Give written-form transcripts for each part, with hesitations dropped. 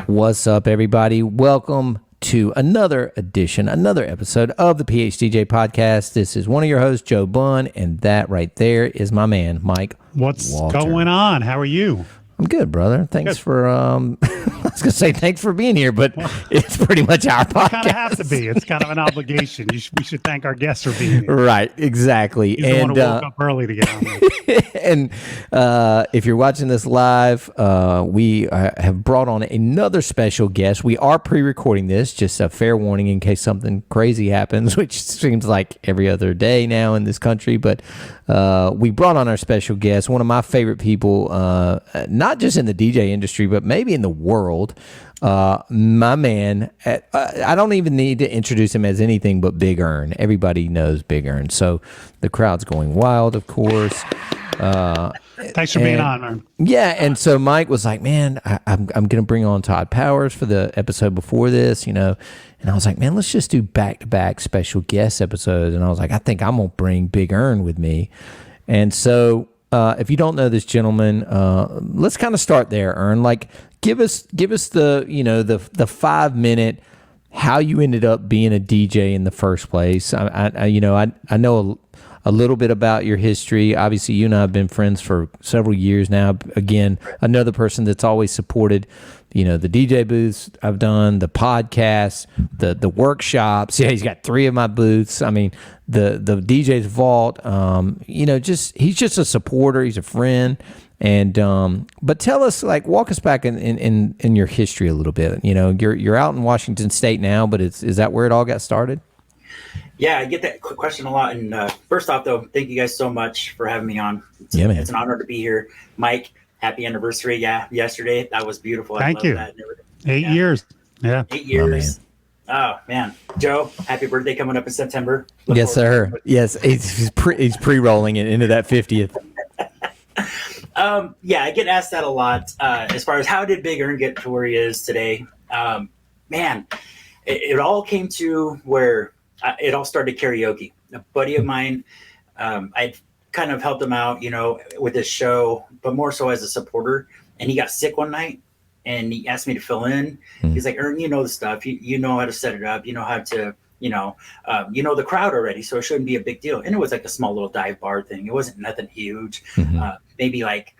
What's up, everybody? Welcome to another episode of the PHDJ podcast. This is one of your hosts, Joe Bunn, and that right there is my man, Mike. What's Walter. going on? How are you? I'm good, brother. Thanks for, I was going to say thanks for being here, but it's pretty much our podcast. It kind of has to be. It's kind of an obligation. We should thank our guests for being here. Right, exactly. He's the one who woke up early to get on this. And if you're watching this live, we have brought on another special guest. We are pre-recording this, just a fair warning in case something crazy happens, which seems like every other day now in this country. But we brought on our special guest, one of my favorite people, not just in the DJ industry, but maybe in the world. My man, I don't even need to introduce him as anything but Big Ern. Everybody knows Big Ern. So the crowd's going wild, of course. Thanks for being on, man. Yeah, and so Mike was like, man, I'm going to bring on Todd Powers for the episode before this, and I was like, man, let's just do back-to-back special guest episodes. And I was like, I think I'm going to bring Big Ern with me. And so if you don't know this gentleman, let's kind of start there, Ern. Like, give us the 5-minute how you ended up being a DJ in the first place. I know a little bit about your history. Obviously, you and I have been friends for several years now. Again, another person that's always supported, the DJ booths I've done, the podcasts, the workshops. Yeah, he's got 3 of my booths. I mean, the DJ's Vault. He's just a supporter. He's a friend. And but tell us, walk us back in your history a little bit. You're out in Washington State now, but is that where it all got started? Yeah, I get that question a lot. And first off, though, thank you guys so much for having me on. Man. It's an honor to be here. Mike, happy anniversary. Yeah, yesterday. That was beautiful. Thank you. That. 8 years. Yeah. 8 years. Oh, man. Joe, happy birthday coming up in September. Yes, sir. Yes, he's pre-rolling it into that 50th. Yeah, I get asked that a lot as far as how did Big Ern get to where he is today. Man, it all came to where it all started karaoke. A buddy of mine, I kind of helped him out, with this show, but more so as a supporter. And he got sick one night, and he asked me to fill in. He's like, Ern, you know the stuff. You know how to set it up. You know how to, the crowd already, so it shouldn't be a big deal. And it was like a small little dive bar thing. It wasn't nothing huge. Maybe like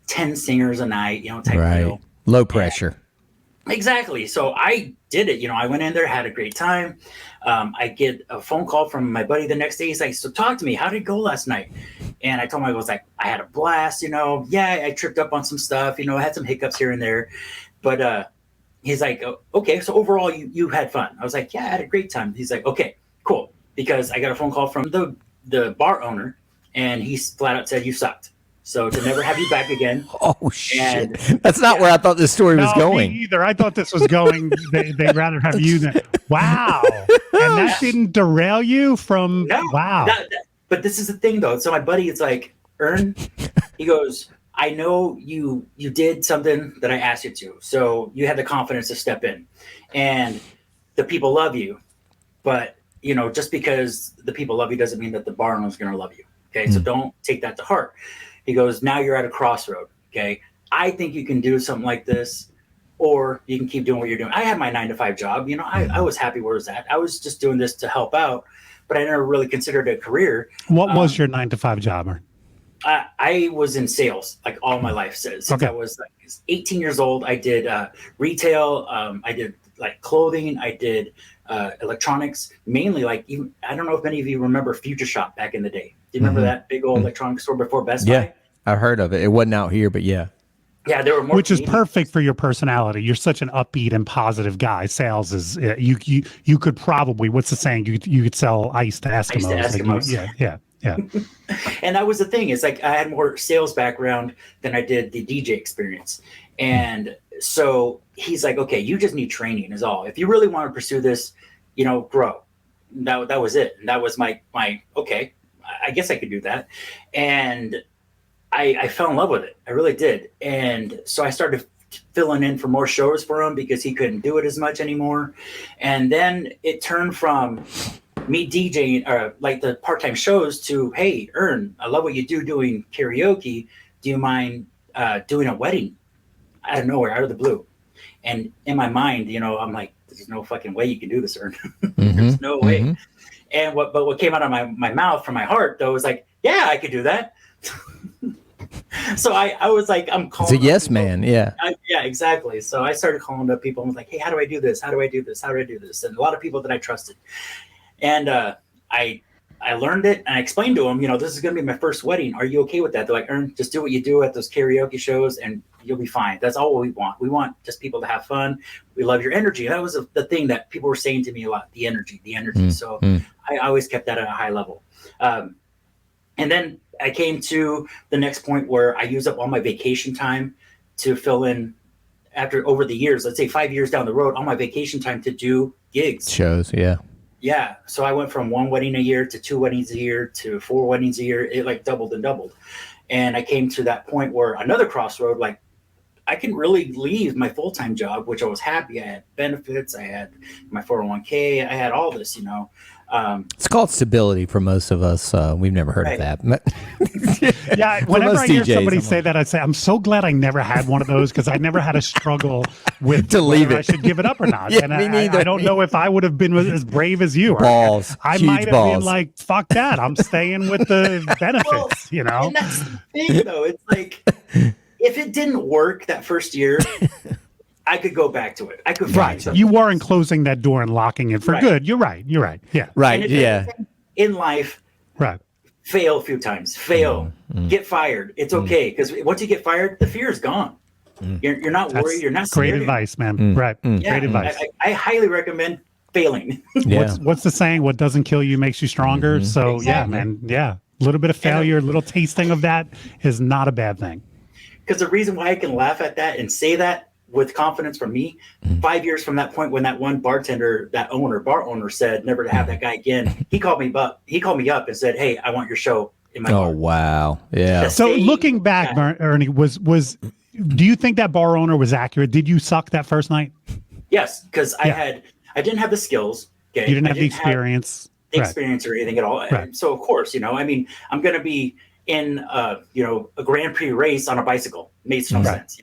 10 singers a night, type deal. Low pressure. Exactly. So I did it. I went in there, had a great time. I get a phone call from my buddy the next day. He's like, so talk to me. How did it go last night? And I told him, I had a blast, Yeah, I tripped up on some stuff, I had some hiccups here and there. But he's like, oh, okay, so overall you had fun. I was like, yeah, I had a great time. He's like, okay, cool. Because I got a phone call from the bar owner, and he flat out said, you sucked. So to never have you back again. Oh, shit. That's not where I thought this story was going. Me either. I thought this was going, they'd rather have you than, wow. And that didn't derail you from, wow. But this is the thing, though. So my buddy is like, Ern, he goes, I know you did something that I asked you to. So you had the confidence to step in. And the people love you. But, just because the people love you doesn't mean that the bar owner's going to love you. Okay, so don't take that to heart. He goes, now you're at a crossroad, okay? I think you can do something like this, or you can keep doing what you're doing. I had my 9-to-5 job. I was happy where I was at. I was just doing this to help out, but I never really considered it a career. What was your 9-to-5 job? I was in sales, like all my life. Since I was 18 years old, I did retail. I did clothing. I did electronics, mainly I don't know if many of you remember Future Shop back in the day. Do you remember that big old electronics store before Best Buy? Yeah, I heard of it. It wasn't out here, but yeah. Yeah, there were more. Which is perfect for your personality. You're such an upbeat and positive guy. Sales is you could probably, what's the saying? You could sell ice to Eskimos. Yeah. And that was the thing. It's I had more sales background than I did the DJ experience. And so he's like, okay, you just need training is all. If you really want to pursue this, grow. That was it. And that was my okay, I guess I could do that. And I fell in love with it. I really did. And so I started filling in for more shows for him because he couldn't do it as much anymore. And then it turned from me DJing the part-time shows to, hey, Ern, I love what you do doing karaoke. Do you mind doing a wedding out of nowhere, out of the blue? And in my mind, I'm like, there's no fucking way you can do this, Ern. There's no way. And what came out of my mouth from my heart though was like, yeah, I could do that. So I was like, I'm calling. It's a yes man. Yeah. Yeah, exactly. So I started calling up people and was like, hey, how do I do this? How do I do this? How do I do this? And a lot of people that I trusted. And I learned it and I explained to them, this is going to be my first wedding. Are you okay with that? They're like, Ern, just do what you do at those karaoke shows and you'll be fine. That's all we want. We want just people to have fun. We love your energy. That was the thing that people were saying to me a lot, the energy. So I always kept that at a high level. And then I came to the next point where I used up all my vacation time to fill in over the years, let's say 5 years down the road, all my vacation time to do gigs. Shows, yeah. Yeah. So I went from 1 wedding a year to 2 weddings a year to 4 weddings a year. It like doubled and doubled. And I came to that point where another crossroad, like I can really leave my full-time job, which I was happy. I had benefits. I had my 401k. I had all this, It's called stability for most of us. We've never heard of that. Yeah, whenever I hear somebody say that, I say, I'm so glad I never had one of those because I never had a struggle with to leave it. I should give it up or not. Yeah, and me neither. I don't know if I would have been as brave as you. Balls. I huge might have balls. been like, fuck that. I'm staying with the benefits, And that's the thing, though. It's like, if it didn't work that first year, I could go back to it. I could find something. You weren't closing that door and locking it for good. You're right. Yeah. Right. Yeah. In life, right. Fail a few times. Get fired. It's okay because once you get fired, the fear is gone. You're not worried. You're not scared. Great advice, man. Right. Yeah, great advice. I highly recommend failing. What's the saying? What doesn't kill you makes you stronger. So exactly. Yeah, man. Yeah. A little bit of failure, a little tasting of that is not a bad thing. Because the reason why I can laugh at that and say that with confidence from me, 5 years from that point when that one bartender, bar owner said never to have that guy again, he called me up and said, hey, I want your show in my bar. Oh, wow. Yeah. So looking back, Ernie, do you think that bar owner was accurate? Did you suck that first night? Yes, because I didn't have the skills. Okay? You didn't have the experience. Experience or anything at all. Right. So of course, I'm going to be in a Grand Prix race on a bicycle. Makes no sense,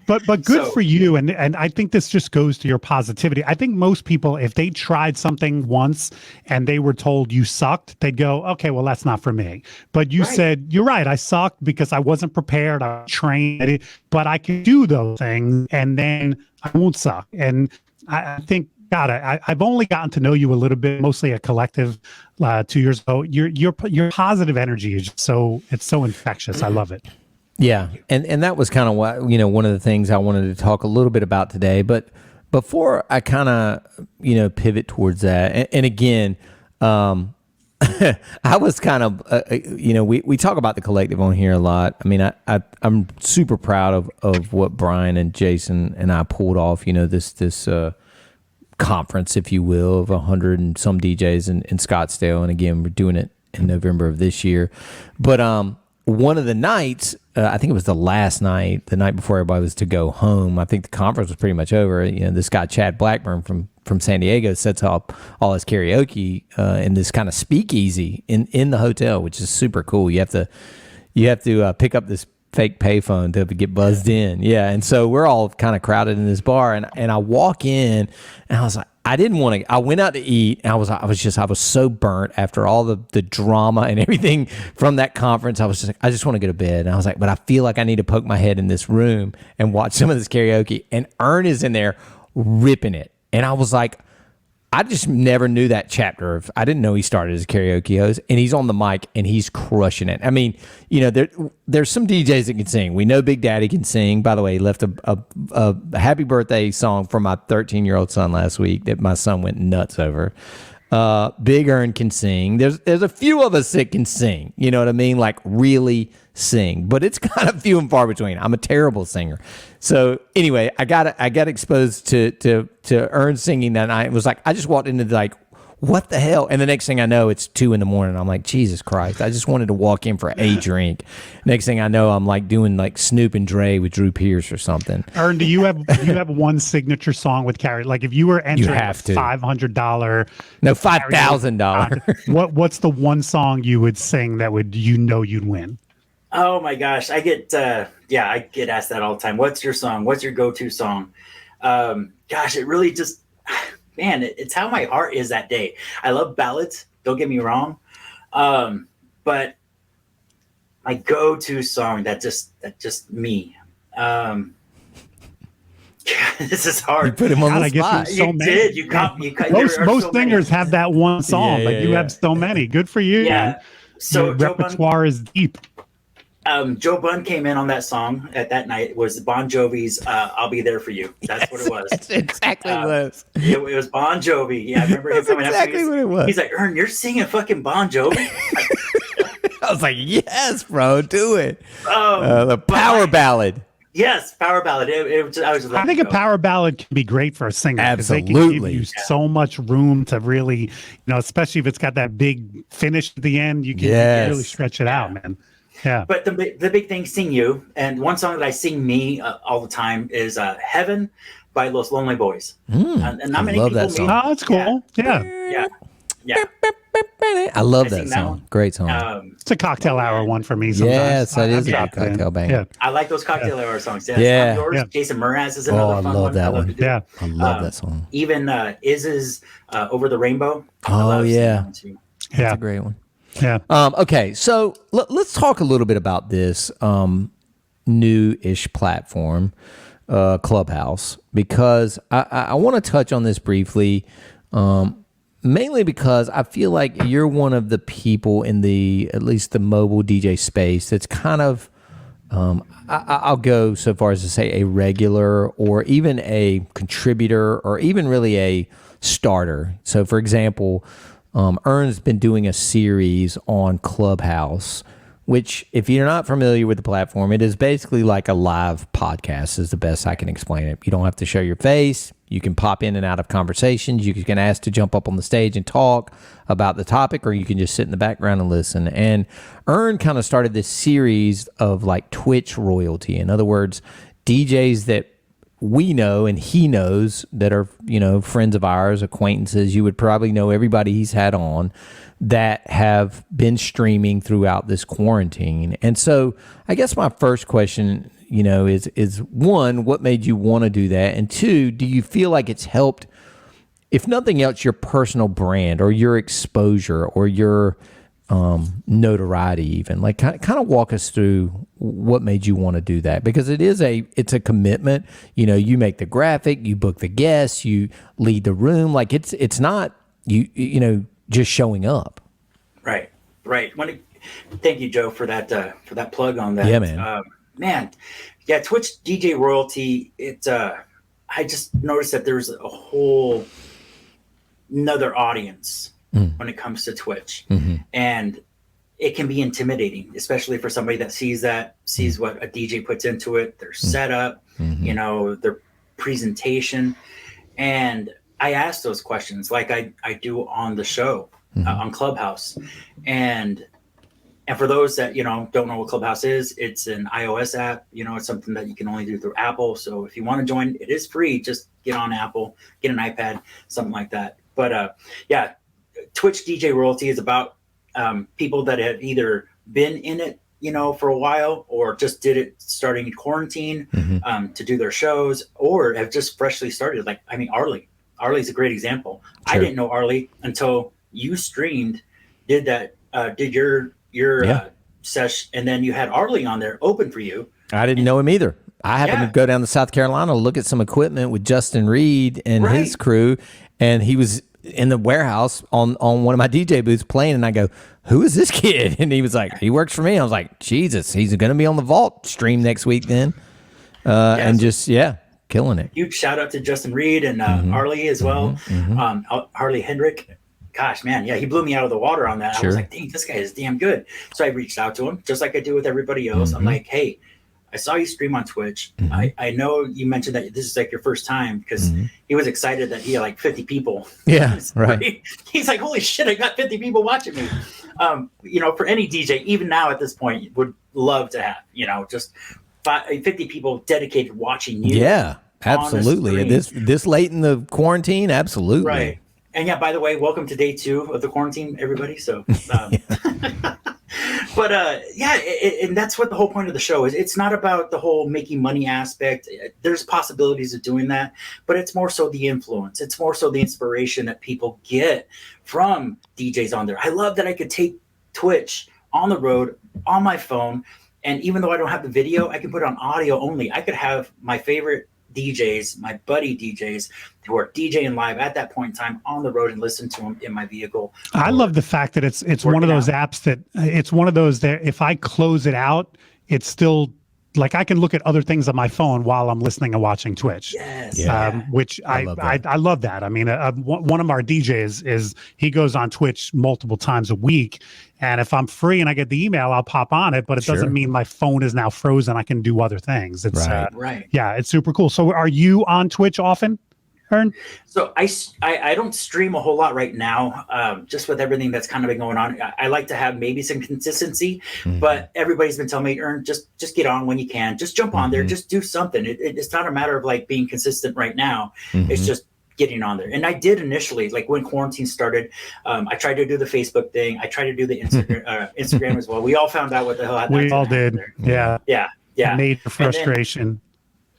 But good for you. And I think this just goes to your positivity. I think most people, if they tried something once and they were told you sucked, they'd go, okay, well, that's not for me. But you said, you're right. I sucked because I wasn't prepared. I trained, but I can do those things and then I won't suck. And I think, God, I've only gotten to know you a little bit, mostly a collective 2 years ago. Your positive energy is so infectious. I love it. Yeah, and that was kind of what one of the things I wanted to talk a little bit about today. But before I kind of pivot towards that, and again, I was kind of we talk about the collective on here a lot. I mean, I'm super proud of what Brian and Jason and I pulled off. This conference, if you will, of 100 and some DJs in Scottsdale. And again, we're doing it in November of this year. But one of the nights, I think it was the last night, the night before everybody was to go home, I think the conference was pretty much over. This guy, Chad Blackburn from San Diego, sets up all his karaoke in this kind of speakeasy in the hotel, which is super cool. You have to pick up this fake payphone to get buzzed in. Yeah. And so we're all kind of crowded in this bar and I walk in and I was like, I went out to eat and I was so burnt after all the drama and everything from that conference. I was just like, I just want to go to bed. And I was like, but I feel like I need to poke my head in this room and watch some of this karaoke. And Ern is in there ripping it. And I was like, I just never knew that chapter I didn't know he started as a karaoke host, and he's on the mic and he's crushing it. I mean, there's some DJs that can sing. We know Big Daddy can sing. By the way, he left a happy birthday song for my 13-year-old son last week that my son went nuts over. Big Ern can sing. There's a few of us that can sing. You know what I mean? Like really sing, but it's kind of few and far between. I'm a terrible singer. So anyway, I got exposed to Ern singing that night. It was like I just walked into like, what the hell? And the next thing I know, it's 2 a.m. I'm like, Jesus Christ! I just wanted to walk in for a drink. Next thing I know, I'm like doing like Snoop and Dre with Drew Pierce or something. Ern, do you have one signature song with Carrie? Like if you were entering $500, no $5,000. What's the one song you would sing that you'd win? Oh my gosh, I get asked that all the time. What's your song? What's your go-to song? Gosh, it really just, man, it's how my heart is that day. I love ballads. Don't get me wrong, but my go-to song that just me. This is hard. You put him on God, the I guess spot. there's so You many. did. You caught. Most singers have that one song, Yeah, but you have so many. Good for you. Yeah. Man. So Your Joe Bunn, repertoire is deep. Joe Bunn came in on that song at that night. It was Bon Jovi's "I'll Be There for You." That's what it was. That's exactly what it was. It was Bon Jovi. Yeah, I remember him That's coming exactly up. what it was. He's like, "Ern, you're singing fucking Bon Jovi." I was like, yes, bro, do it. The but power ballad. Yes, power ballad. I was just I think a power ballad can be great for a singer. 'Cause they can Absolutely. give you so much room to really, especially if it's got that big finish at the end, you can really stretch it out, man. Yeah. But the big thing, Sing You, and one song that I sing me all the time is "Heaven" by Los Lonely Boys. And not many love people that song. Oh, that's cool. Yeah. Yeah. I love I that sing that song. one. Great song. It's a cocktail hour one for me sometimes. Yes, that is a drop good it in. cocktail bang. Yeah. I like those cocktail hour songs. Yes. Yeah. I'm Yours. Yeah. Jason Mraz is another I fun love one. that I love one. to do. Yeah. I love that song. Even Iz's "Over the Rainbow." I Oh, love singing yeah. that one too. That's Yeah. a great one. Yeah. Okay, so let's talk a little bit about this new-ish platform, Clubhouse, because I want to touch on this briefly, mainly because I feel like you're one of the people in at least the mobile DJ space that's kind of, I'll go so far as to say a regular or even a contributor or even really a starter. So, for example, Ern's been doing a series on Clubhouse, which, if you're not familiar with the platform, it is basically like a live podcast is the best I can explain it. You don't have to show your face. You can pop in and out of conversations. You can ask to jump up on the stage and talk about the topic, or you can just sit in the background and listen. And Ern kind of started this series of like Twitch royalty. In other words, DJs that we know and he knows that are, friends of ours, acquaintances. You would probably know everybody he's had on that have been streaming throughout this quarantine. And so I guess my first question, is one, what made you want to do that? And two, do you feel like it's helped, if nothing else, your personal brand or your exposure or your notoriety even? Like kind of walk us through what made you want to do that, because it's a commitment. You make the graphic, you book the guests, you lead the room. Like it's not you just showing up. Right. Thank you, Joe, for that plug on that. Yeah, man. Twitch DJ royalty. I just noticed that there's a whole another audience when it comes to Twitch, and it can be intimidating, especially for somebody that sees what a DJ puts into it, their setup, their presentation. And I ask those questions like I do on the show on Clubhouse. And for those that, don't know what Clubhouse is, it's an iOS app. It's something that you can only do through Apple. So if you want to join, it is free. Just get on Apple, get an iPad, something like that. But Twitch DJ royalty is about people that have either been in it, for a while, or just did it starting in quarantine to do their shows, or have just freshly started. Like, Arlie's a great example. Sure. I didn't know Arlie until you streamed, did your sesh, and then you had Arlie on there open for you. I didn't know him either. I happened to go down to South Carolina to look at some equipment with Justin Reed and his crew, and he was in the warehouse on one of my DJ booths playing, and I go, who is this kid? And he was like, he works for me. I was like, Jesus, he's going to be on the Vault stream next week then. And just, killing it. Huge shout out to Justin Reed and Arlie as well. Harley Hendrick. Gosh, man, he blew me out of the water on that. Sure. I was like, dang, this guy is damn good. So I reached out to him, just like I do with everybody else. I'm like, hey, I saw you stream on Twitch. I know you mentioned that this is like your first time, because he was excited that he had like 50 people. Yeah, right. He's like, holy shit, I got 50 people watching me. For any DJ, even now at this point, would love to have, just 50 people dedicated watching you. Yeah, absolutely. This late in the quarantine, absolutely. Right. And by the way, welcome to day 2 of the quarantine, everybody. So, But yeah, and that's what the whole point of the show is. It's not about the whole making money aspect. There's possibilities of doing that, but it's more so the influence. It's more so the inspiration that people get from DJs on there. I love that I could take Twitch on the road on my phone, and even though I don't have the video, I can put it on audio only. I could have my favorite DJs, my buddy DJs who are DJing live at that point in time on the road and listen to them in my vehicle. I love the fact that it's one of those apps that it's one of those that if I close it out, it's still like I can look at other things on my phone while I'm listening and watching Twitch. Yes. Which I love that. I mean, one of our DJs is he goes on Twitch multiple times a week. And if I'm free and I get the email, I'll pop on it, but it doesn't mean my phone is now frozen. I can do other things. It's right. Yeah, it's super cool. So are you on Twitch often, Ern? So I don't stream a whole lot right now, just with everything that's kind of been going on. I like to have maybe some consistency, but everybody's been telling me, Ern, just get on when you can. Just jump on there. Just do something. It's not a matter of like being consistent right now. It's just getting on there. And I did initially, like when quarantine started, I tried to do the Facebook thing. I tried to do the Instagram as well. We all found out what the hell we all did. Yeah. Major frustration.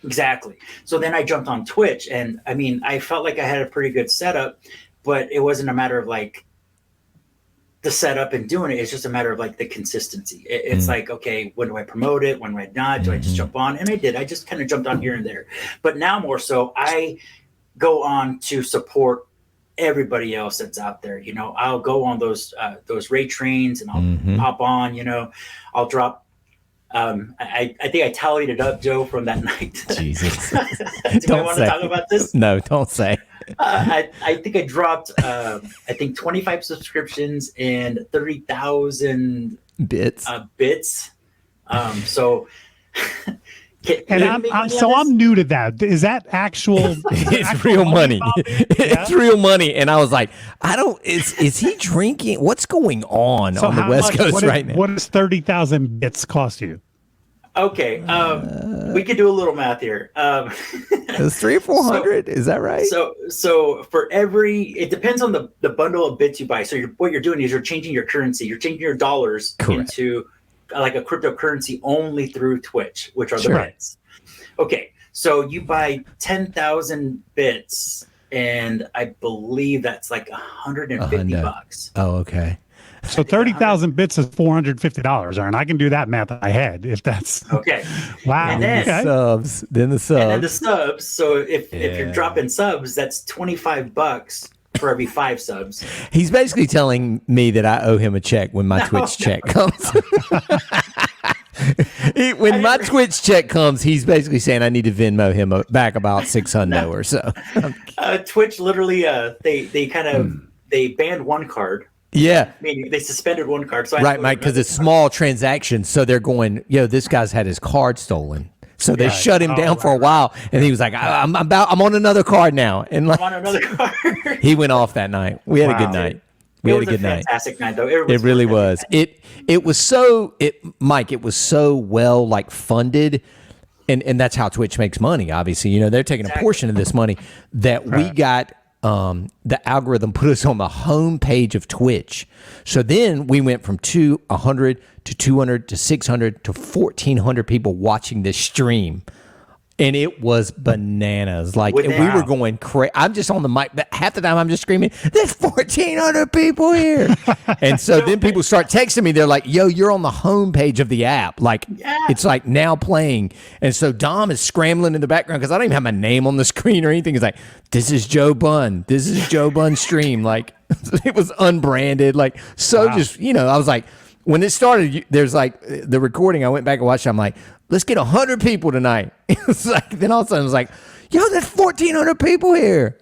Exactly. So then I jumped on Twitch, and I mean, I felt like I had a pretty good setup, but it wasn't a matter of like the setup and doing it. It's just a matter of like the consistency. It's like, okay, when do I promote it? When do I not? Do I just jump on? And I did. I just kind of jumped on here and there. But now more so, I go on to support everybody else that's out there. You know, I'll go on those raid trains and I'll pop on, you know, I'll drop. I think I tallied it up, Joe, from that night. Jesus. Do I want to talk about this? No, don't say. I think I dropped, I think 25 subscriptions and 30,000 bits. So I'm new to that. Is that actual? It's real money. It's real money. And I was like, is he drinking? What's going on the West Coast right now? What does 30,000 bits cost you? Okay. We could do a little math here. It's 300 or 400. Is that right? So for it depends on the bundle of bits you buy. So what you're doing is you're changing your currency. You're changing your dollars into like a cryptocurrency only through Twitch, which are the bits. Okay, so you buy 10,000 bits, and I believe that's like $150. Oh, okay. So 30,000 bits is $450, Ern. I can do that math in my head if that's okay. Wow. And then the subs. So if you're dropping subs, that's $25 for every 5 subs. He's basically telling me that I owe him a check when my Twitch check comes. When my Twitch check comes, he's basically saying I need to Venmo him back about $600 or so. Twitch literally, they banned one card. Yeah. Meaning they suspended one card. So right, Mike, because it's small transactions. So they're going, this guy's had his card stolen. So they shut him down for a while, and he was like, "I'm on another card now." And like, I'm on another card. He went off that night. We had a good night. It was a fantastic night, though. It really was. It was so Mike. It was so well like funded, and that's how Twitch makes money. Obviously, you know they're taking a portion of this money that we got. The algorithm put us on the home page of Twitch. So then we went from 100 to 200 to 600 to 1,400 people watching this stream. And it was bananas. Like, we were going crazy. I'm just on the mic. Half the time I'm just screaming, there's 1,400 people here. And so then people start texting me. They're like, yo, you're on the homepage of the app. Like, it's like now playing. And so Dom is scrambling in the background because I don't even have my name on the screen or anything. He's like, this is Joe Bunn. This is Joe Bunn stream. Like, it was unbranded. Like, just, I was like, when it started, there's like the recording. I went back and watched it. I'm like, let's get 100 people tonight. It's like, then all of a sudden it was like, yo, there's 1,400 people here.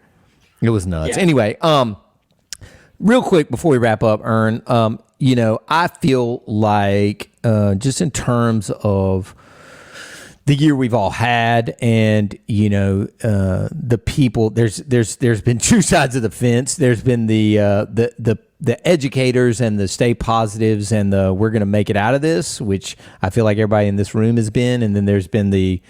It was nuts. Yeah. Anyway, real quick before we wrap up, Ern, I feel like just in terms of the year we've all had, and the people, there's been two sides of the fence. There's been the educators and the stay positives and the we're going to make it out of this, which I feel like everybody in this room has been. And then there's been the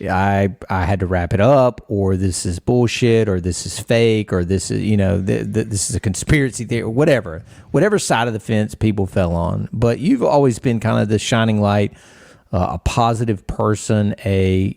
I had to wrap it up, or this is bullshit, or this is fake, or this is, this is a conspiracy theory, or whatever side of the fence people fell on. But you've always been kind of the shining light, a positive person. I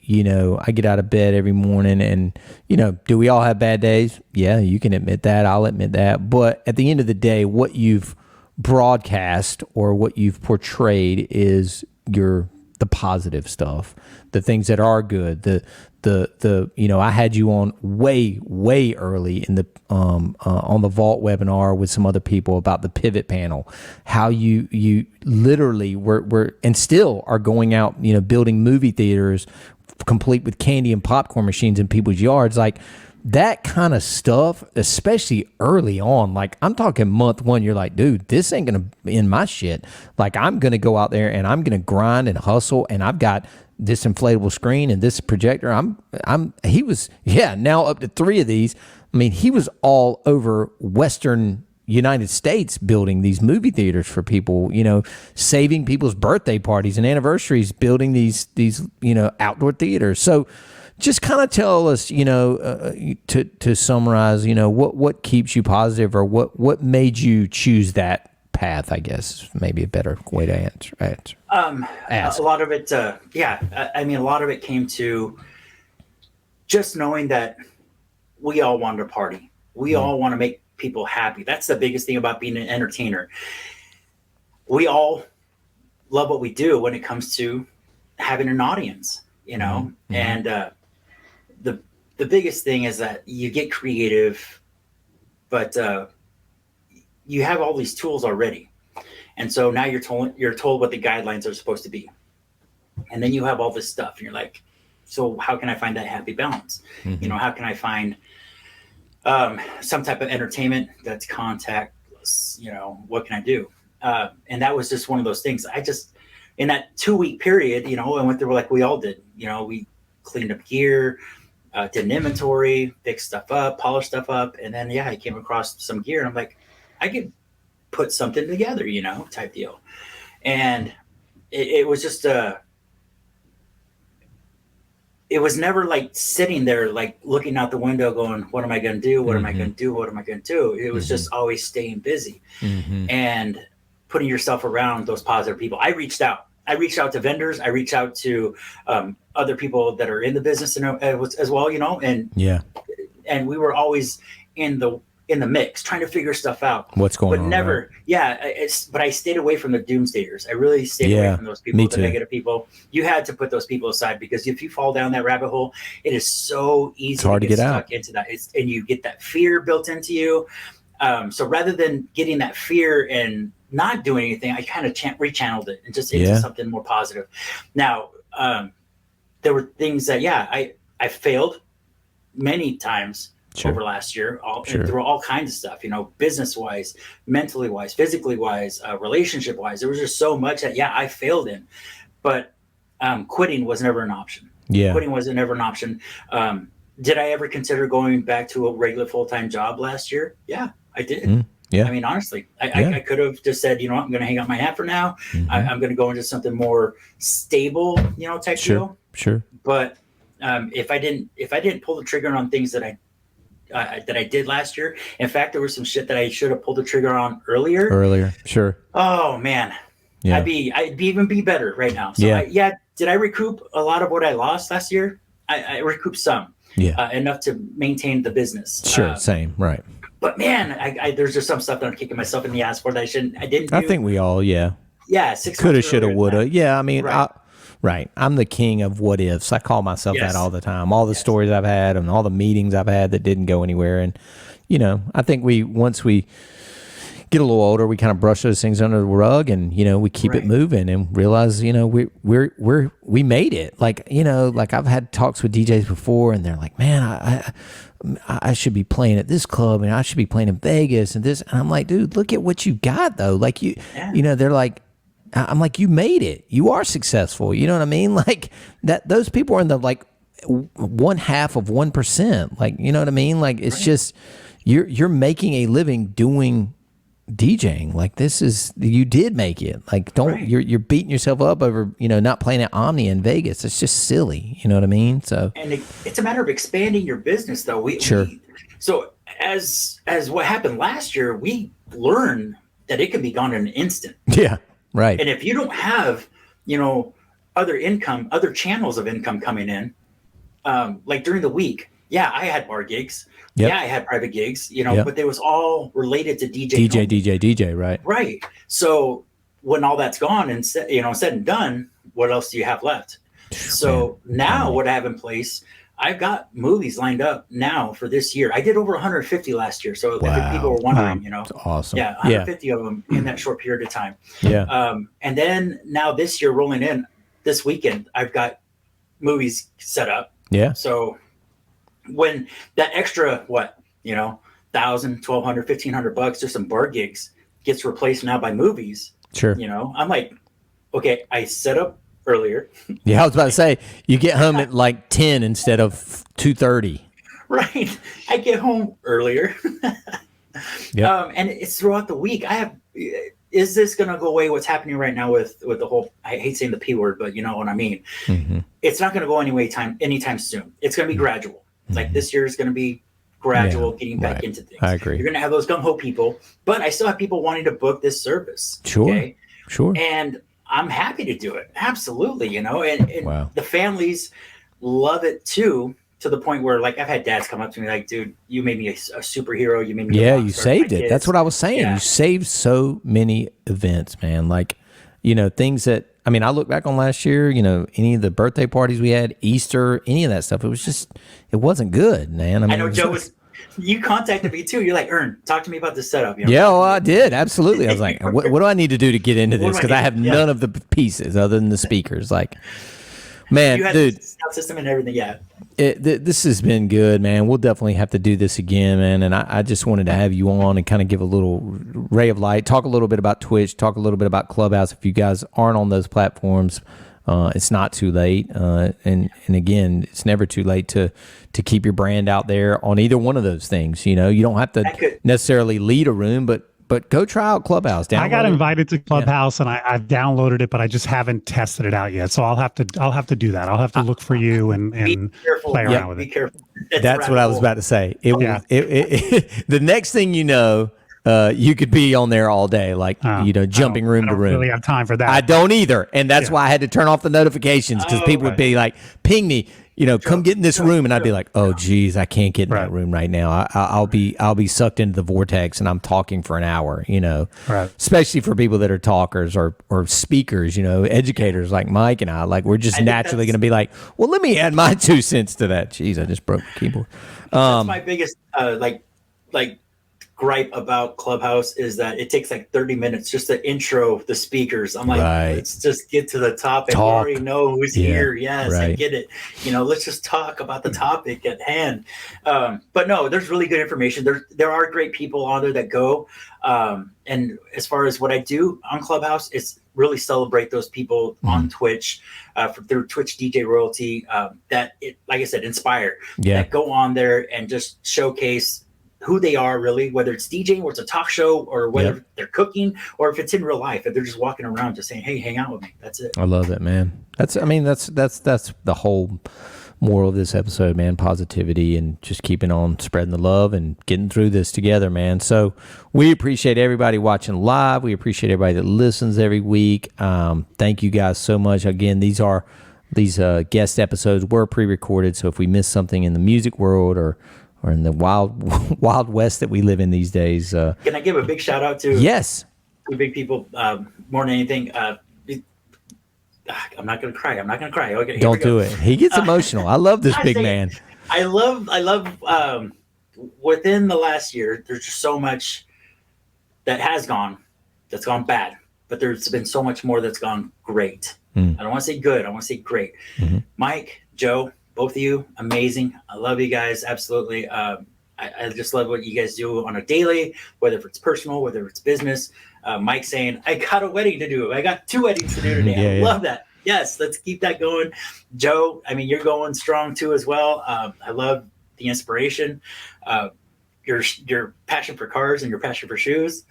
get out of bed every morning, and do we all have bad days? Yeah, you can admit that. I'll admit that. But at the end of the day, what you've broadcast or what you've portrayed is the positive stuff, the things that are good. I had you on way early in the on the Vault webinar with some other people about the pivot panel, how you literally were and still are going out, building movie theaters complete with candy and popcorn machines in people's yards, like that kind of stuff, especially early on. Like, I'm talking month one, you're like, dude, this ain't gonna end my shit. Like, I'm gonna go out there and I'm gonna grind and hustle, and I've got this inflatable screen and this projector. He was now up to 3 of these. I mean, he was all over Western United States building these movie theaters for people, saving people's birthday parties and anniversaries, building these outdoor theaters. So just kind of tell us, to summarize, what keeps you positive, or what made you choose that path, I guess, maybe a better way to answer. A lot of it, a lot of it came to just knowing that we all want to party. We all want to make people happy. That's the biggest thing about being an entertainer. We all love what we do when it comes to having an audience, and the biggest thing is that you get creative, but you have all these tools already, and so now you're told what the guidelines are supposed to be, and then you have all this stuff, and you're like, so how can I find that happy balance? How can I find some type of entertainment that's contactless? What can I do? And that was just one of those things. I just, in that 2-week period, I went through like we all did. We cleaned up gear, did an inventory, fixed stuff up, polished stuff up, and then I came across some gear, and I'm like, I could put something together, type deal. And it was just it was never like sitting there like looking out the window going, what am I going to do? What am I going to do? What am I going to do? It was just always staying busy and putting yourself around those positive people. I reached out to vendors. I reached out to other people that are in the business as well, and we were always in the mix, trying to figure stuff out. What's going on? But never, right? but I stayed away from the doomsdayers. I really stayed away from those people, the negative people. You had to put those people aside, because if you fall down that rabbit hole, it is so easy to get stuck out into that. And you get that fear built into you. So rather than getting that fear and not doing anything, I kind of rechanneled it and just into something more positive. Now, there were things that, I failed many times over last year, through all kinds of stuff, business wise, mentally wise, physically wise, relationship wise. There was just so much that, I failed in, but quitting was never an option. Quitting was never an option. Did I ever consider going back to a regular full-time job last year? Yeah, I did. I mean, honestly, I could have just said, I'm going to hang up my hat for now. I'm going to go into something more stable, type deal. Sure. But if I didn't pull the trigger on things that I did last year, in fact, there was some shit that I should have pulled the trigger on earlier. Sure. Oh man, I'd even be better right now. So did I recoup a lot of what I lost last year? I recouped some. Enough to maintain the business. Sure, same, right. But man, I there's just some stuff that I'm kicking myself in the ass for that I didn't do. I think we all, 6 months coulda, shoulda, woulda. I mean, right. I'm the king of what ifs. I call myself that all the time. All the stories I've had and all the meetings I've had that didn't go anywhere. And I think once we get a little older, we kind of brush those things under the rug, and we keep it moving and realize we made it. Like I've had talks with DJs before, and they're like, man, I should be playing at this club, and I should be playing in Vegas and this. And I'm like, dude, look at what you got though. Like they're like, I'm like, you made it. You are successful. You know what I mean? Like that. Those people are in the 1/2 of 1%. Like, you know what I mean? Like it's just you're making a living doing DJing. Like this is, you did make it. Like don't, Right. you're beating yourself up over, not playing at Omni in Vegas. It's just silly. You know what I mean? So, And it's a matter of expanding your business, though. Sure. So as what happened last year, we learned that it can be gone in an instant. yeah, right. And if you don't have, other channels of income coming in, like during the week, yeah, I had bar gigs. Yep. Yeah, I had private gigs, Yep. but they was all related to DJ. DJ, right. Right. So when all that's gone and said and done, what else do you have left? So now what I have in place, I've got movies lined up now for this year. I did over 150 last year. So if people were wondering, That's awesome. yeah, 150 of them in that short period of time. Yeah. And then now this year rolling in this weekend, I've got movies set up. Yeah. So when that extra, $1,000, $1,200, $1,500, just some bar gigs gets replaced now by movies, Sure. I'm like, okay, I set up earlier. Yeah, I was about to say you get home at like 10 instead of 2:30. Right. I get home earlier. Yep. And it's throughout the week. Is this going to go away? What's happening right now with the whole, I hate saying the P word, but you know what I mean? Mm-hmm. It's not going to go anytime soon. It's going to be gradual. Like this year is going to be gradual getting back into things. I agree. You're going to have those gung-ho people, but I still have people wanting to book this service. Sure. Okay? Sure. And I'm happy to do it. Absolutely. And Wow. the families love it too, to the point where like I've had dads come up to me like, dude, you made me a superhero. You made me a rock You star saved for my it. kids." That's what I was saying. Yeah. You saved so many events, man. Like, things that, I look back on last year, any of the birthday parties we had, Easter, any of that stuff, it wasn't good, man. I know Joe you contacted me too. You're like, Ern, talk to me about this setup. Yeah, well, I did. Absolutely. I was like, what do I need to do to get into this? Because I have none of the pieces other than the speakers. Like, man, you had dude. the sound system and everything. Yeah. This has been good, man. We'll definitely have to do this again, man. And I just wanted to have you on and kind of give a little ray of light, talk a little bit about Twitch, talk a little bit about Clubhouse. If you guys aren't on those platforms, it's not too late. And again, it's never too late to keep your brand out there on either one of those things. You don't have to necessarily lead a room, but go try out Clubhouse. I got invited to Clubhouse and I've downloaded it, but I just haven't tested it out yet. So I'll have to do that. I'll have to look for you and play around with it. Be careful. That's what I was about to say. The next thing you know, you could be on there all day, like jumping room to room. I don't really have time for that. I don't either, and that's why I had to turn off the notifications because people would be like, "Ping me, come get in this room," and I'd be like, "Oh, geez, I can't get in that room right now. I'll be sucked into the vortex, and I'm talking for an hour." Right. Especially for people that are talkers or speakers, educators like Mike and I. Like we're just naturally going to be like, "Well, let me add my 2 cents to that." Jeez, I just broke the keyboard. That's my biggest gripe about Clubhouse is that it takes like 30 minutes just to intro the speakers. I'm like, let's just get to the topic. We already know who's here. Yes, I get it. Let's just talk about the topic at hand. But no, there's really good information. There are great people on there that go. And as far as what I do on Clubhouse, it's really celebrate those people on Twitch, through Twitch DJ Royalty, that like I said, inspire, that go on there and just showcase who they are really, whether it's DJing or it's a talk show or whether they're cooking or if it's in real life, if they're just walking around just saying, hey, hang out with me. That's it. I love it, man. That's the whole moral of this episode, man. Positivity and just keeping on spreading the love and getting through this together, man. So we appreciate everybody watching live. We appreciate everybody that listens every week. Thank you guys so much. Again, these guest episodes were pre-recorded. So if we miss something in the music world or in the wild west that we live in these days. Can I give a big shout out to the big people more than anything? I'm not going to cry. Okay, don't do it. He gets emotional. I love this big man. I love within the last year, there's just so much that's gone bad, but there's been so much more that's gone great. I don't want to say good. I want to say great. Mike, Joe, both of you, amazing. I love you guys. Absolutely. I just love what you guys do on a daily, whether it's personal, whether it's business. Mike saying, I got a wedding to do. I got 2 weddings to do today. I love that. Yes, let's keep that going. Joe, you're going strong too as well. I love the inspiration. your passion for cars and your passion for shoes.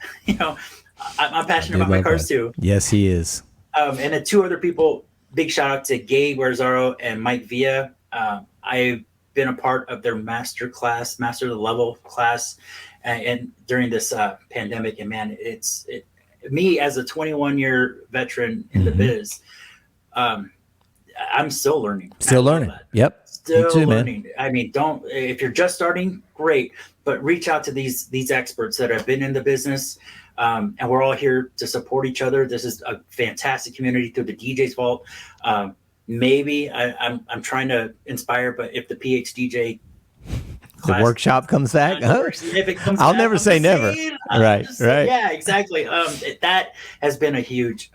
I'm passionate about my cars too. Yes, he is. And then 2 other people. Big shout out to Gabe Warzaro and Mike Villa. I've been a part of their master of the level class, and during this pandemic. And man, me as a 21-year veteran in the biz. I'm still learning. Still learning. Yep. Still too, learning. Man. I mean, if you're just starting, great, but reach out to these experts that have been in the business. And we're all here to support each other. This is a fantastic community through the DJ's Vault. Maybe I'm trying to inspire, but if the PHDJ the workshop comes back, if it comes I'll back, never say never. Right. Yeah, exactly. That has been a huge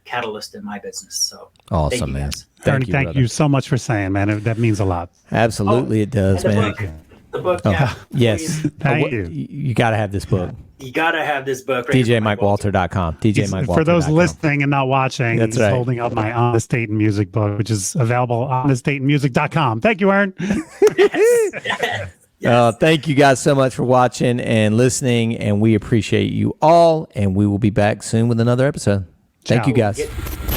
catalyst in my business. So awesome, man. Thank you so much for saying, man. That means a lot. Absolutely, it does, man. The book, yeah. Yes. Thank you. You got to have this book. You got to have this book. DJMikeWalter.com. DJMikeWalter.com. For those listening and not watching, That's he's right. holding up my On the State and Music book, which is available on thestateandmusic.com. Thank you, Ern. Yes. Thank you guys so much for watching and listening, and we appreciate you all, and we will be back soon with another episode. Thank Ciao. you guys.